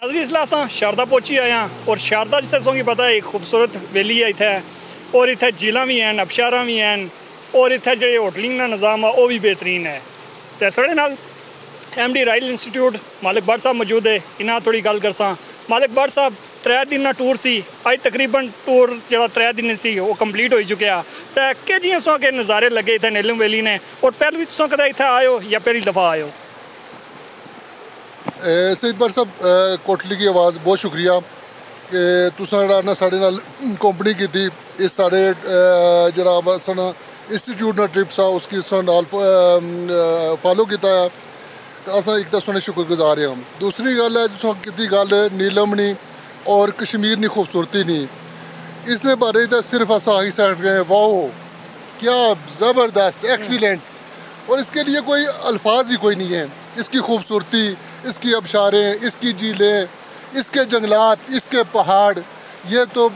असली इसलिए अस शारदा पहुंची आए हैं और शारदा जिसे तुसेंगी पता है एक खूबसूरत वेली है इत्थै और इत्थै झीलां भी हैं अबशारां भी हैं और इत्थै जेह्ड़े होटलिंग दा निज़ाम है वह भी बेहतरीन है। तो साढ़े नाल MD राइल इंस्टीट्यूट मालिक भट्ट साहब मौजूद है, इन्हां थोड़ी गल करसां। मालिक भट्ट साहब 3 दिन का टूर सी, अज तकरीबन टूर जो 3 दिन सी वो कंप्लीट हो चुका। तो कि जियां तुसां के नज़ारे लगे इत्थै नीलम वैली ने और पहले भी तुसां कदें इत्थै आए हो या पहली दफ़ा आए हो? सईद भट्ट साहब कोटली की आवाज़ बहुत शुक्रिया कि तुसां जेह्ड़ा ना साढ़े नाल कंपनी कीती इस साढ़े जेह्ड़ा सन इंस्टीट्यूट ना ट्रिप सा उसकी नाल फॉलो किया है तो अस एक तो सुने शुक्रगुजार हैं। दूसरी गल है तुसां कीती गल नीलम नी और कश्मीर नी खूबसूरती नी इसने बारे तो सिर्फ अस आही सकते हैं वाओ क्या ज़बरदस्त एक्सीलेंट, और इसके लिए कोई अल्फाज ही कोई नहीं है। इसकी खूबसूरती, इसकी आबशारें, इसकी झीलें, इसके जंगलात, इसके पहाड़, ये तो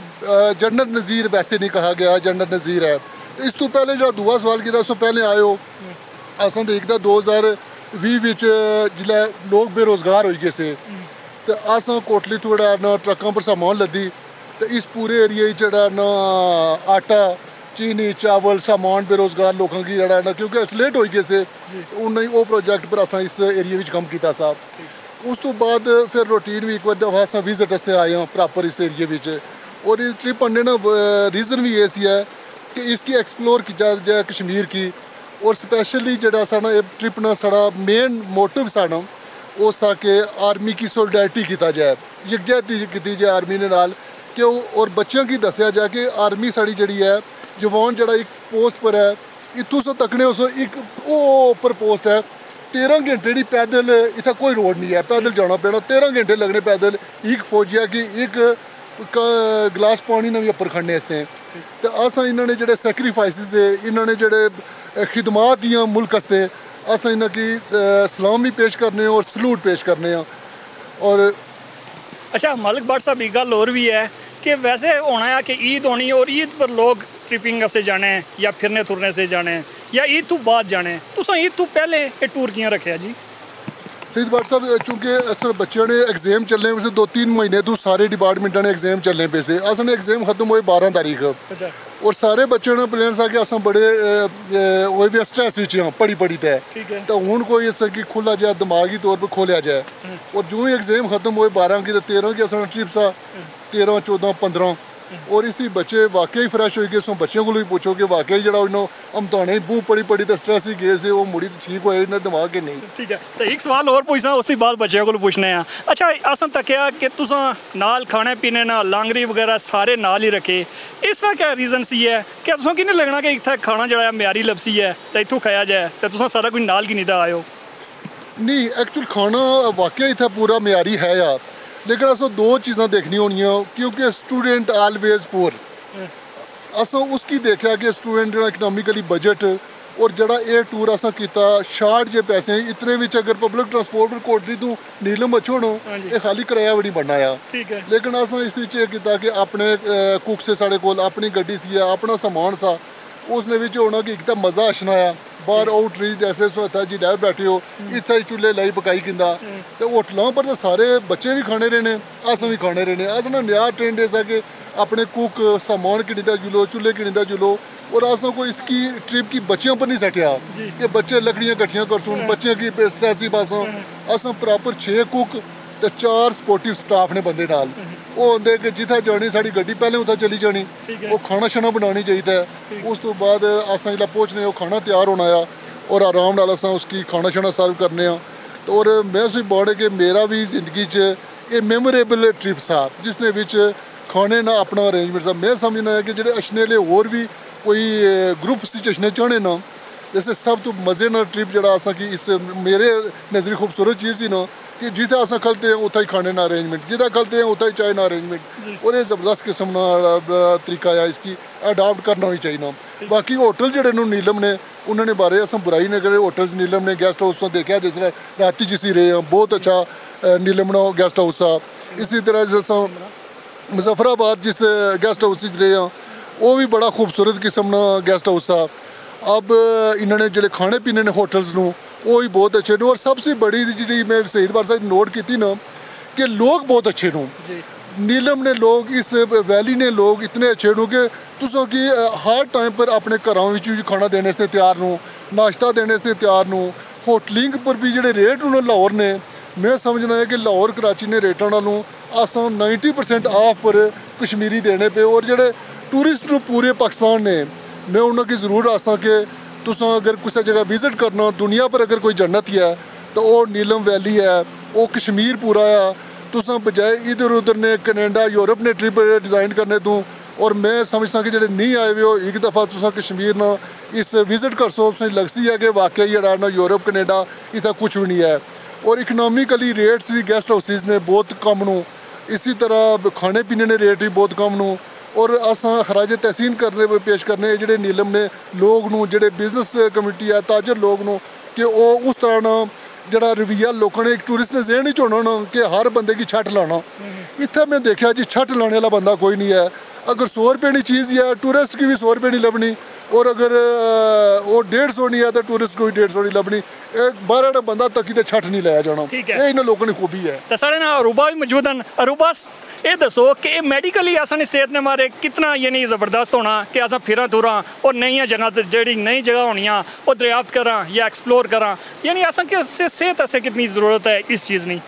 जन्नत नज़ीर वैसे नहीं कहा गया, जन्नत नज़ीर है। तो इस तो पहले जो दूआ सवाल किया उस तो पहले आए हो असें देखदा 2020 विच जिसलै लोग बेरोज़गार हो गए से तो अस कोटली तो ना ट्रकों पर सामान लद्दी तो इस पूरे एरिए जेह्ड़ा ना आटा चीनी चावल सामान बेरोज़गार लोगों की जरा ना क्योंकि असलेट हो गए से उन्हें वो प्रोजेक्ट पर अस इस एरिए में कम किया सा। उस तो बाद फिर रूटीन भी एक दफ़ा अस विजिट वास्ते आए हैं प्रॉपर इस एरिए में और इस ट्रिप आने ना रीज़न भी ऐसी है कि इसकी एक्सप्लोर की जाए कश्मीर की और स्पैशली जो सा ट्रिप ना साढ़ा मेन मोटिव साढ़ा वो सा कि आर्मी की सोलिडैरिटी किया जाए, यकजहती की जाए आर्मी ने नाल कि और बच्चों की दसिया जाए कि आर्मी साड़ी जी है जवान जरा एक पोस्ट पर है इतों से तकने उस एक उपर पोस्ट है 13 घंटे की पैदल इतना कोई रोड नहीं है, पैदल जाना पैना 13 घंटे लगने पैदल एक फौजिया की एक गिलास पानी ना भी उपर खड़ने आस्ते। तो अस इन्होंने जोड़े सैक्रीफाइसिस है इन्होंने जोड़े खिदमात दियाँ मुल्क आस्ते अस इन्हों की सलाम भी पेश करने और सलूट पेश करने। और अच्छा मालिक भट्ट साहब एक गल और भी है कि वैसे होना है कि ईद होनी है और ईद पर लोग ट्रिपिंग से जाने हैं या फिरने तुरने से जाने हैं या ईद तो बाद जाने हैं, तो ईद तो पहले ये टूर कियां रखे जी? सईद भट्ट साहब चूँकि असल बच्चों ने एग्जाम चलने वैसे 2-3 महीने तो सारे डिपार्टमेंटों ने एग्जाम चलने पे से अस एग्जाम खत्म हुए 12 तारीख। अच्छा। और सारे बच्चों ने प्लान सा कि अस बड़े वो भी स्ट्रैस हाँ पढ़ी तय तो हूँ कोई इस कि खुला जाए दिमागी तौर पर खोलिया जाए और जो ही एग्जाम खत्म हुए 12 की तो 13 की अस ट्रिप सा 13, 14, 15 और इसी बच्चे वाकई फ्रैश हो गए। सो बच्चों को भी पूछो कि वाकई जो अमताने बूह पढ़ी तो स्ट्रैस ही गए से वो मुड़ी तो ठीक होए इन्हें दिमाग के नहीं। ठीक है तो एक सवाल और पूछना उसके बाद बच्चों को पूछने हैं। अच्छा अस तकिया कि तुस नाल खाने पीने ना लांगरी वगैरह सारे नाल ही रखे, इस तरह क्या रीजन सी है कि तुसें कि नहीं लगना कि इतना खाना जो म्यारी लपसी है तो इतों खाया जाए तो तुस सारा कुछ नाल की नहीं आए हो? नहीं एक्चुअल खाना वाकई इतना पूरा म्यारी है यार, लेकिन अस 2 चीज़ां देखनी होनियां क्योंकि स्टूडेंट ऑलवेज पुअर अस उसकी देखा कि स्टूडेंट जो इकनॉमिकली बजट और जरा ये टूर अस किया शार्ट जे पैसे इतने में अगर पब्लिक ट्रांसपोर्ट पर कोटली तू नीलम अच्छो ये खाली किराया भी नहीं बनना आ। लेकिन अस इस किया कि अपने कुक से साढ़े को अपनी गड्डी सी अपना समान सा उसने होना कि एक तो मज़ा अछना आ बाहर आउट रीच जैसे सोता जी लैब बैठे हो इतना ही चूल्हे लाई पकाई किंदा तो होटलों पर तो सारे बच्चे भी खाने रहने अस भी खाने रहने अस ना नया ट्रेंड ऐसा कि अपने कुक सामान किनीदा जुलो चूल्हे किनीदा जुलो और अस को इसकी ट्रिप की बच्चों पर नहीं सटिया कि बच्चे लकड़ियाँ कट्ठियाँ कर सुन बच्चे की पैसी पास अस प्रॉपर 6 कुक तो 4 सपोर्टिव स्टाफ ने बंदे नाल वो होंगे कि जिथे जानी साड़ी गड्डी पहले उत्थे चली जानी वो खाना शाना बनानी चाहिए उस तो बाद अस जिसलै पहुँचने वो खाना तैयार होना आ और आराम नाल अस उसकी खाना शाना सर्व करने तो और मैं उस बाड़े कि मेरा भी जिंदगी ये मेमोरेबल ट्रिप सा जिसने विच खाने ना अपना अरेंजमेंट सा। मैं समझना है कि जो अछने होर भी कोई ग्रुप अछने चाहने ना जैसे सब तो मज़े ना ट्रिप जरा असा कि इस मेरे नज़री खूबसूरत चीज़ ही ना कि जिथे अस खलते हैं उतना ही खाने ना अरेंजमेंट जिथे खलते हैं उतना ही चाय ना अरेंजमेंट और ये ज़बरदस्त किस्म ना तरीका है इसकी अडाप्ट करना ही चाहिए। बाकी होटल जोड़े नीलम ने उन्होंने बारे अस बुराई नहीं करे होटल्स नीलम ने गेस्ट हाउस देखा जिस राती जिस रहे हैं बहुत अच्छा नीलम गेस्ट हाउस आ। इसी तरह जैसा मुजफ्फराबाद जिस गेस्ट हाउस रहे हैं वो भी बड़ा खूबसूरत किस्म ना गेस्ट हाउस आ। अब इन्होंने जो खाने पीने ने होटल्स वो भी बहुत अच्छे ने और सबसे बड़ी जी मैं सईद भट्ट साहब नोट की ना कि लोग बहुत अच्छे हों। नीलम ने लोग, इस वैली ने लोग इतने अच्छे हों कि तुसों कि हर टाइम पर अपने घरों विच खाना देने से तैयार हों, नाश्ता देने से तैयार हों। होटलिंग पर भी जेह्ड़े रेट न लाहौर ने, मैं समझना है कि लाहौर कराची ने रेटां नालों असां 90% ऑफ पर कश्मीरी देने पे। और जेह्ड़े टूरिस्ट पूरे पाकिस्तान ने, मैं उन्होंने ज़रूर आसां कि तुसां अगर किसी जगह विजिट करना, दुनिया पर अगर कोई जन्नत ही है तो वो नीलम वैली है, वो कश्मीर पूरा है। तुसां बजाए इधर उधर ने कनेडा यूरोप ने ट्रिप डिज़ाइन करने तों, और मैं समझता कि जेह्ड़े नहीं आए हुए हो एक दफ़ा तुसां कश्मीर ना इस विजिट कर सो, तुसें लगसी है कि वाकई जेह्ड़ा ना यूरोप कनेडा इत्थै कुछ भी नहीं है। और इकनॉमिकली रेट्स भी गेस्ट हाउसिस ने बहुत कम नूं, इसी तरह खाने पीने ने रेट भी बहुत कम नूं। और असां खराज तहसीन करने पेश करने जेह्ड़े नीलम ने लोग नूं, जेह्ड़े बिजनेस कमेटी है, ताजर लोग नूं, कि ओह् उस तरह ना जेह्ड़ा रवैया लोगों ने एक टूरिस्ट ने जहन च होना ना कि हर बंदे की छट लाना। इत्थै मैं देखा जी छट लाने वाला बंदा कोई नहीं है। अगर 100 रुपये की चीज़ है टूरिस्ट की भी 100 रुपये नहीं लभनी, और अगर वो 150 नहीं है तो टूरिस्ट को भी 150 नहीं लभनी। एक बाहर बंदा तक किते छट नहीं लाया जाना। ये इन्होंने लोगों की खूबी है। तो साढ़े ना अरूबा भी मौजूद हैं। अरूबा ये दसो कि मेडिकली असां सेहत ने मारे कितना यानी ज़बरदस्त होना कि असां फिरां तुरां और नई जगह जेह्ड़ी नई जगह होनियां वो दरियाफ्त करां या एक्सप्लोर करां, यानी असां के सेहत आस्तै कितनी ज़रूरत है इस चीज़ की।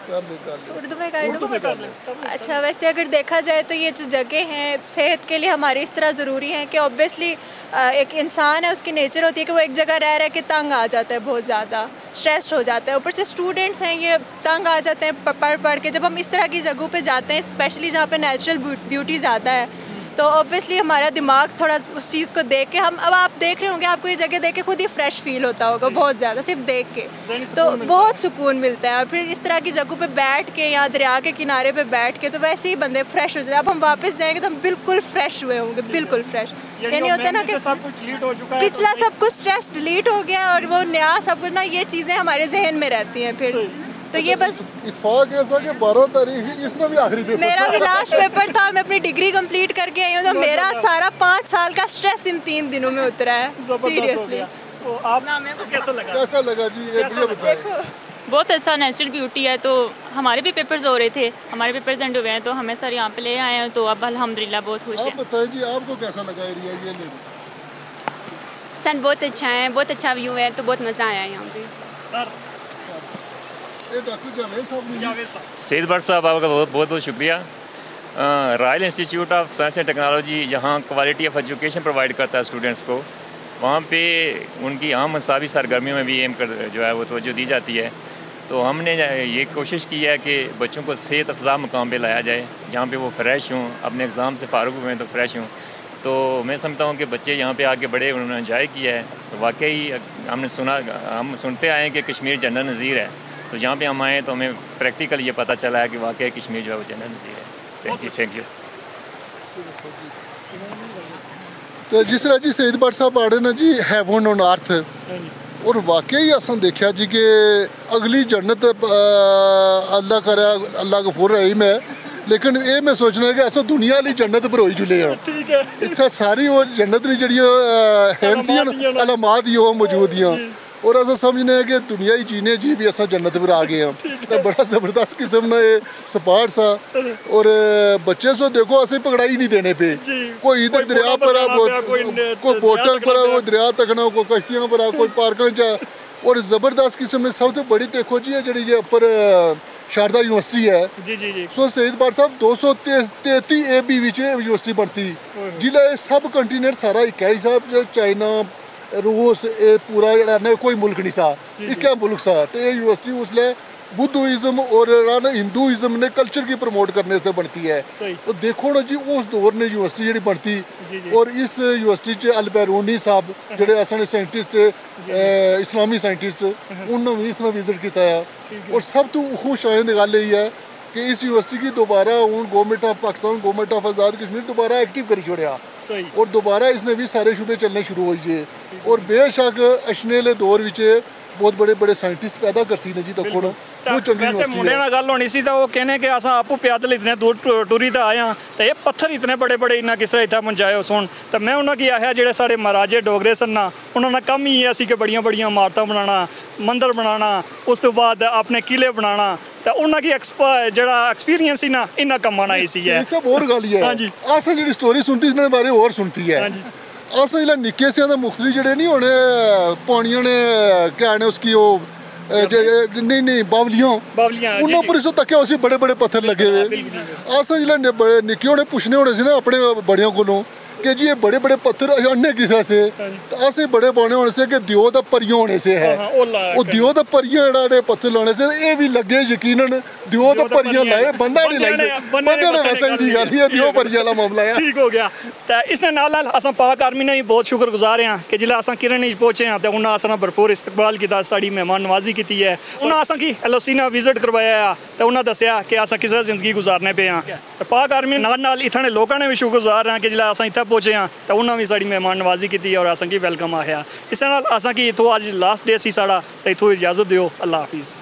उर्दू में कर लूँ। अच्छा, वैसे अगर देखा जाए तो ये जो जगह हैं सेहत के लिए हमारी इस तरह ज़रूरी हैं कि ऑब्वियसली एक इंसान है, उसकी नेचर होती है कि वो एक जगह रह रह के तंग आ जाता है, बहुत ज़्यादा स्ट्रेस्ड हो जाता है। ऊपर से स्टूडेंट्स हैं, ये तंग आ जाते हैं पढ़ पढ़ के। जब हम इस तरह की जगहों पे जाते हैं, स्पेशली जहाँ पे नेचुरल ब्यूटी ज़्यादा है, तो ऑब्वियसली हमारा दिमाग थोड़ा उस चीज़ को देख के, हम अब आप देख रहे होंगे, आपको ये जगह देख के खुद ही फ्रेश फील होता होगा बहुत ज़्यादा, सिर्फ देख के तो बहुत सुकून मिलता है। और फिर इस तरह की जगहों पे बैठ के या दरिया के किनारे पे बैठ के तो वैसे ही बंदे फ्रेश हो जाते हैं। अब हम वापस जाएंगे तो हम बिल्कुल फ्रेश हुए होंगे, बिल्कुल फ्रेश। यानी होता है ना कि पिछला सब कुछ स्ट्रेस डिलीट हो गया और वो नया सब कुछ ना, ये चीज़ें हमारे जहन में रहती हैं फिर। तो ये बस इत्तेफाक ऐसा कि 12 तारीख इसमें भी आखिरी पेपर, मेरा भी लास्ट पेपर था और मैं अपनी डिग्री कंप्लीट करके आई हूँ। तो मेरा सारा 5 साल का स्ट्रेस इन 3 दिनों में उतरा है सीरियसली। तो आप कैसा लगा जी? देखो बहुत अच्छा नेचुरल ब्यूटी है। तो हमारे भी पेपर्स हो रहे थे, हमारे पेपर्स एंड हुए हैं, तो हमें सर यहाँ पे ले आए हैं, तो अब अल्हम्दुलिल्लाह बहुत खुश हैं। आप बताएं जी, आपको कैसा लगा एरिया ये? सर बहुत अच्छा है, बहुत अच्छा व्यू है, तो बहुत मज़ा आया यहाँ पे। सर सैयद भट्ट साहब, आपका बहुत बहुत शुक्रिया। Royal institute of science and technology जहाँ क्वालिटी ऑफ एजुकेशन प्रोवाइड करता है स्टूडेंट्स को, वहाँ पे उनकी आम मसावी सरगर्मियों में भी एम कर जो है वो तवज्जो दी जाती है। तो हमने ये कोशिश की है कि बच्चों को सेहत अफजा मुकाम पे लाया जाए, जहाँ पे वो फ्रेश हों, अपने एग्ज़ाम से फ़ारुग हुए हैं तो फ्रेश हों। तो मैं समझता हूँ कि बच्चे यहाँ पे आके बड़े उन्होंने एंजॉय किया है। तो वाकई हम सुनते आए हैं कि कश्मीर जन्नत नज़ीर है, तो जहाँ पे हम आए तो हमें प्रैक्टिकल ये पता चला है कि वाकई कश्मीर जो है वो जन्नत नज़ीर है। Thank you. तो जिस तरह जी सैयद भट्ट साहब आड़े ना जी हेवन ऑन अर्थ, और वाकई असें देखा जी कि अगली जन्नत अल्लाह करे, अल्लाह गफूर रहीम है, लेकिन ये मैं सोचना है कि अस दुनिया वाली जन्नत पर होई जुले हैं। इत्थै सारी वो जन्नत दी जेह्ड़ियां हैंसियन अलामात ही ओह् मौजूद हियां, और अस समझने हैं कि दुनिया ही जीने जी भी अस जन्नत पर आ गए हैं। तो बड़ा ज़बरदस्त किस्म का ये स्पॉट सा। और बच्चे सो देखो असें पकड़ाई नहीं देने पे, कोई इधर दरिया पर आ, कोई बोटल पर आ, कोई दरिया तकना, कोई कश्तियां पर आ, कोई पार्कों च। और ज़बरदस्त किस्म में सब तो बड़ी देखो जी जी ये ऊपर शारदा यूनिवर्सिटी है जी। सो सैयद भट्ट साहब 233 AB विच यूनिवर्सिटी बनती, जिला सब कंटीनेंट सारा इक है साहब, चाइना रूस ये पूरा जेह्ड़ा कोई मुल्क नहीं सा, इक्कै मुल्क सा। तो ये यूनिवर्सिटी उसलै बुद्धिज़्म और हिंदुइज़्म ने कल्चर की प्रमोट करने से बनती है। तो देखो ना जी उस दौर ने यूनिवर्सिटी जी बनती, और इस यूनिवर्सिटी च अल बैरूनी साहब जेह्ड़े असने साइंटिस्ट इस्लामी साइंटिस्ट, उन्होंने भी इसने विजिट किया है। और सब तो खुश आने की गल यही है कि इस यूनिवर्सिटी की दोबारा हूँ government of Pakistan, government of Azad Kashmir दोबारा एक्टिव करी छोड़िया, और दोबारा इसने भी सारे शुबे चलने शुरू हो गए। और बेशक अशने दौर विच ਬਹੁਤ ਬੜੇ ਸਾਇੰਟਿਸਟ ਪੈਦਾ ਕਰਸੀ ਨੇ ਜੀ ਦੇਖੋ ਨਾ ਬਹੁਤ ਚੰਗੀ ਵੈਸੇ ਯੂਨੀਵਰਸਿਟੀ ਮੁੰਡੇ ਹੈ। ਨਾਲ ਗੱਲ ਹੋਣੀ ਸੀ ਤਾਂ ਉਹ ਕਹਿੰਦੇ ਕਿ ਅਸਾਂ ਆਪੂ ਪੈਦਲ ਇਤਨੇ ਦੂਰ ਟੁਰੀ ਤਾਂ ਆਇਆ ਤੇ ਇਹ ਪੱਥਰ ਇਤਨੇ ਬੜੇ ਇੰਨਾ ਕਿਸ ਤਰ੍ਹਾਂ ਇੱਥੇ ਪਹੁੰਚਾਏ ਸੁਣ ਤਾਂ ਮੈਂ ਉਹਨਾਂ ਕੀ ਆਖਿਆ ਜਿਹੜੇ ਸਾਡੇ ਮਹਾਰਾਜੇ ਡੋਗਰੇ ਸਨ ਨਾ ਉਹਨਾਂ ਦਾ ਕੰਮ ਹੀ ਇਹ ਸੀ ਕਿ ਬੜੀਆਂ ਇਮਾਰਤਾਂ ਬਣਾਉਣਾ ਮੰਦਰ ਬਣਾਉਣਾ ਉਸ ਤੋਂ ਬਾਅਦ ਆਪਣੇ ਕਿਲੇ ਬਣਾਉਣਾ ਤਾਂ ਉਹਨਾਂ ਕੀ ਜਿਹੜਾ ਐਕਸਪੀਰੀਅੰਸ ਸੀ ਨਾ ਇਹਨਾਂ ਕੰਮਾਂ ਨਾਲ ਹੀ ਸੀ ਹੈ ਸਭ ਹੋਰ ਗੱਲ ਹੀ ਹੈ ਹਾਂਜੀ। ਅਸਾਂ ਜਿਹੜੀ ਸਟੋਰੀ ਸੁਣਤੀ ਇਸ ਬਾਰੇ ਹੋਰ ਸੁਣਤੀ ਹੈ ਹਾਂਜੀ। ਅਸਾਂ ਜਿਹੜਾ ਨਿੱਕੇ ਸਿਆਂ ਦਾ ਮੁਖਤਲੀ ਜਿਹੜੇ ਨਹੀਂ ਹੋਣੇ ਪਾਣੀਆਂ ਨੇ ਕਿਆ ਨੇ ਉਸकी ਉਹ नहीं बावलियों उन ऊपर इस तक उसी बड़े पत्थर लगे हुए अस जिसले निक्के होने पुछने होने से ना अपने बड़ियों को कि जी ये बड़े पत्थर अन्ने किस से अस बड़े पाने होने से कि दियो दा परियों होने से है वो दियो दा परियां जेड़ा पत्थर लाने से ये भी लगे यकीनन दियो दा परियां लाए बंदा नहीं लाई से बंदे ने वैसे भी गल है दियो परियां वाला मामला है ठीक हो गया तो इसने नाल असां पाक आर्मी ने भी बहुत शुक्रगुजार हैं कि जिला असां किरण पहुंचे हैं तो उन्हें असां भरपूर इस्तकबाल किया साड़ी मेहमान नवाजी की है उन्हें असां की LOC ने विजिट करवाया तो उन्हें दसिया कि असां किस तरह जिंदगी गुजारने पे हैं तो पाक आर्मी नाल इत्थां दे लोकां ने भी शुक्रगुजार हैं कि जिला असां इत्थे पहुंचे हैं तो उन्होंने भी साड़ी मेहमान नवाजी की और असां की वेलकम आया इस नाल असां की इत्थों अज लास्ट डे सी साड़ा तो इत्थों इजाजत दियो अल्लाह हाफिज़।